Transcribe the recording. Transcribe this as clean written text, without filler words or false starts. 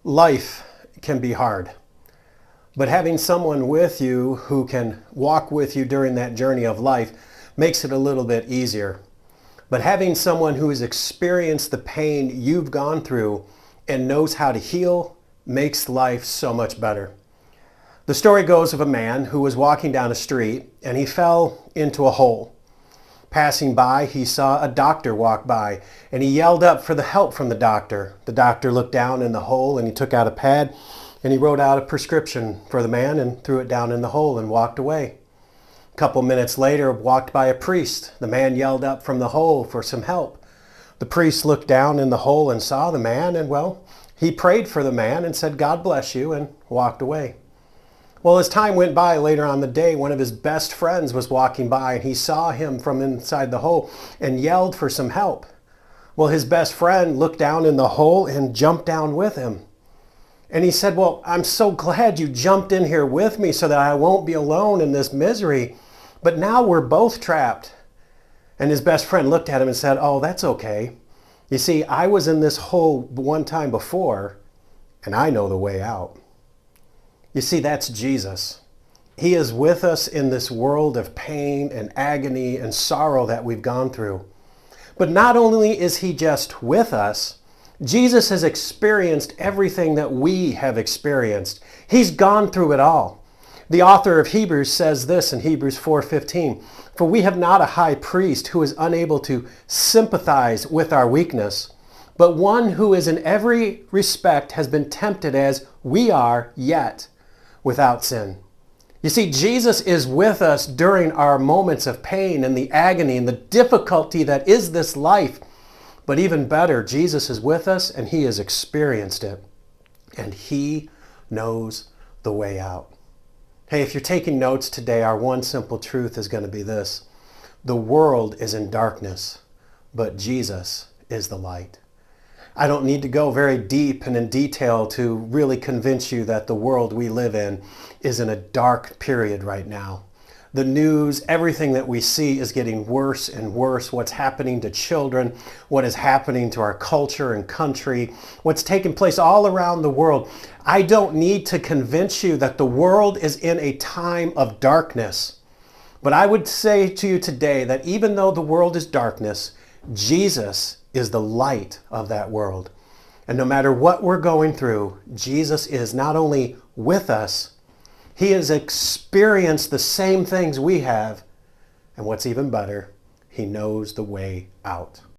Life can be hard, but having someone with you who can walk with you during that journey of life makes it a little bit easier. But having someone who has experienced the pain you've gone through and knows how to heal makes life so much better. The story goes of a man who was walking down a street and he fell into a hole. Passing by, he saw a doctor walk by and he yelled up for the help from the doctor. The doctor looked down in the hole and he took out a pad and he wrote out a prescription for the man and threw it down in the hole and walked away. A couple minutes later, walked by a priest. The man yelled up from the hole for some help. The priest looked down in the hole and saw the man and, he prayed for the man and said, "God bless you," and walked away. Well, as time went by later on the day, one of his best friends was walking by and he saw him from inside the hole and yelled for some help. Well, his best friend looked down in the hole and jumped down with him. And he said, "Well, I'm so glad you jumped in here with me so that I won't be alone in this misery. But now we're both trapped." And his best friend looked at him and said, "Oh, that's okay. You see, I was in this hole one time before and I know the way out." You see, that's Jesus. He is with us in this world of pain and agony and sorrow that we've gone through. But not only is he just with us, Jesus has experienced everything that we have experienced. He's gone through it all. The author of Hebrews says this in Hebrews 4:15, "For we have not a high priest who is unable to sympathize with our weakness, but one who is in every respect has been tempted as we are, yet without sin." You see, Jesus is with us during our moments of pain and the agony and the difficulty that is this life. But even better, Jesus is with us and he has experienced it. And he knows the way out. Hey, if you're taking notes today, our one simple truth is going to be this: the world is in darkness, but Jesus is the light. I don't need to go very deep and in detail to really convince you that the world we live in is in a dark period right now. The news, everything that we see is getting worse and worse. What's happening to children, what is happening to our culture and country, what's taking place all around the world. I don't need to convince you that the world is in a time of darkness. But I would say to you today that even though the world is darkness, Jesus is the light of that world. And no matter what we're going through, Jesus is not only with us, he has experienced the same things we have. And what's even better, he knows the way out.